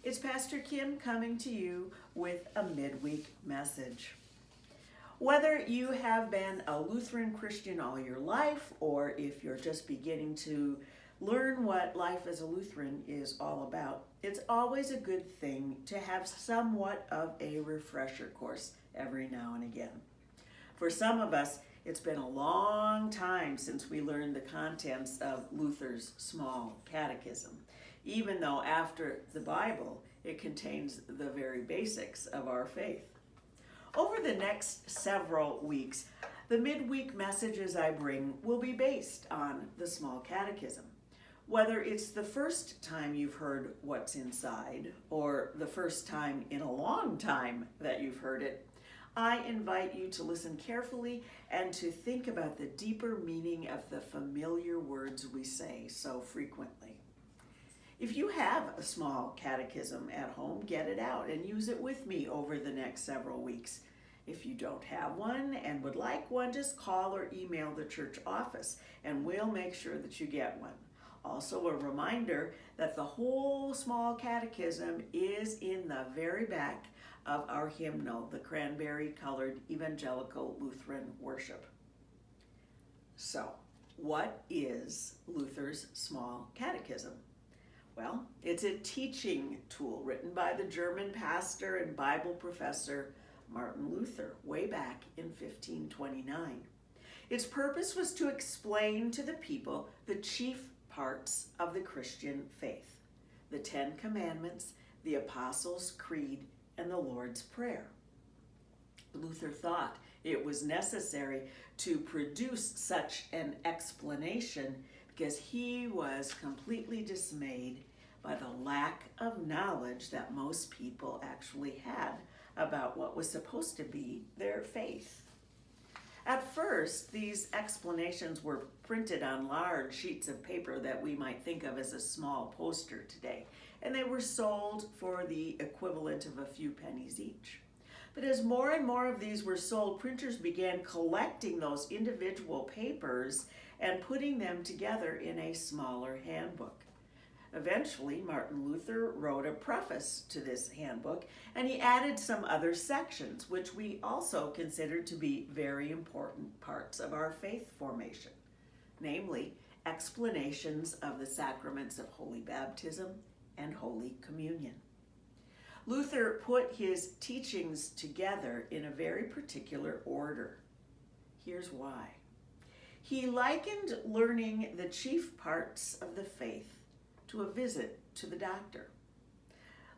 It's Pastor Kim coming to you with a midweek message. Whether you have been a Lutheran Christian all your life, or if you're just beginning to learn what life as a Lutheran is all about, it's always a good thing to have somewhat of a refresher course every now and again. For some of us, it's been a long time since we learned the contents of Luther's Small Catechism, even though after the Bible, it contains the very basics of our faith. Over the next several weeks, the midweek messages I bring will be based on the Small Catechism. Whether it's the first time you've heard what's inside, or the first time in a long time that you've heard it, I invite you to listen carefully and to think about the deeper meaning of the familiar words we say so frequently. If you have a small catechism at home, get it out and use it with me over the next several weeks. If you don't have one and would like one, just call or email the church office and we'll make sure that you get one. Also, a reminder that the whole Small Catechism is in the very back of our hymnal, the cranberry-colored Evangelical Lutheran Worship. So, what is Luther's Small Catechism? Well, it's a teaching tool written by the German pastor and Bible professor Martin Luther way back in 1529. Its purpose was to explain to the people the chief parts of the Christian faith: the Ten Commandments, the Apostles' Creed, and the Lord's Prayer. Luther thought it was necessary to produce such an explanation because he was completely dismayed by the lack of knowledge that most people actually had about what was supposed to be their faith. At first, these explanations were printed on large sheets of paper that we might think of as a small poster today, and they were sold for the equivalent of a few pennies each. But as more and more of these were sold, printers began collecting those individual papers and putting them together in a smaller handbook. Eventually, Martin Luther wrote a preface to this handbook, and he added some other sections, which we also consider to be very important parts of our faith formation, namely explanations of the sacraments of Holy Baptism and Holy Communion. Luther put his teachings together in a very particular order. Here's why. He likened learning the chief parts of the faith to a visit to the doctor.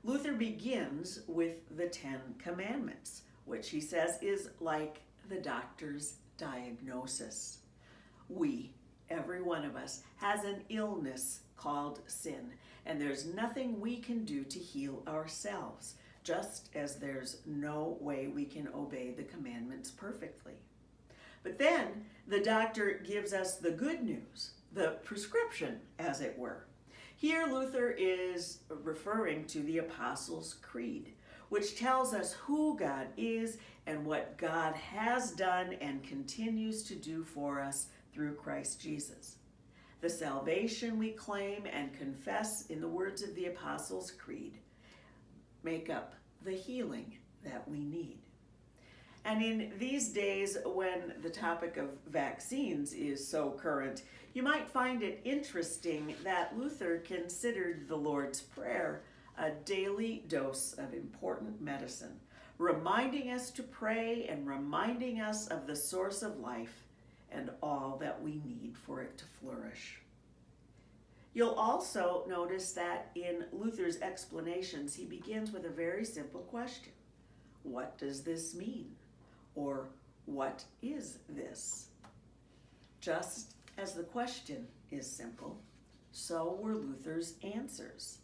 Luther begins with the Ten Commandments, which he says is like the doctor's diagnosis. We, every one of us, has an illness called sin, and there's nothing we can do to heal ourselves, just as there's no way we can obey the commandments perfectly. But then the doctor gives us the good news, the prescription, as it were. Here Luther is referring to the Apostles' Creed, which tells us who God is and what God has done and continues to do for us through Christ Jesus. The salvation we claim and confess in the words of the Apostles' Creed make up the healing that we need. And in these days when the topic of vaccines is so current, you might find it interesting that Luther considered the Lord's Prayer a daily dose of important medicine, reminding us to pray and reminding us of the source of life and all that we need for it to flourish. You'll also notice that in Luther's explanations, he begins with a very simple question. What does this mean? Or what is this? Just as the question is simple, so were Luther's answers.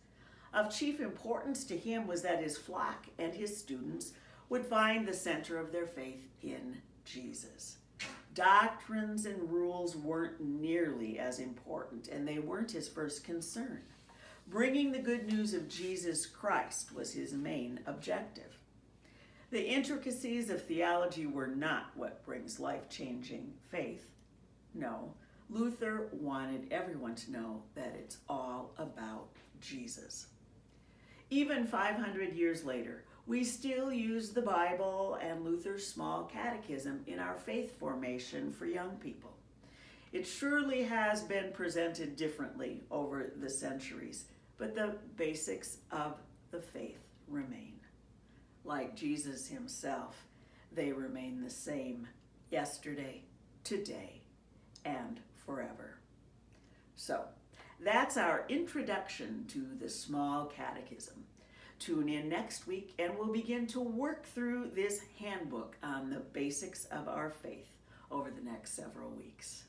Of chief importance to him was that his flock and his students would find the center of their faith in Jesus. Doctrines and rules weren't nearly as important, and they weren't his first concern. Bringing the good news of Jesus Christ was his main objective. The intricacies of theology were not what brings life-changing faith. No, Luther wanted everyone to know that it's all about Jesus. Even 500 years later, we still use the Bible and Luther's Small Catechism in our faith formation for young people. It surely has been presented differently over the centuries, but the basics of the faith remain. Like Jesus himself, they remain the same yesterday, today, and forever. So, that's our introduction to the Small Catechism. Tune in next week and we'll begin to work through this handbook on the basics of our faith over the next several weeks.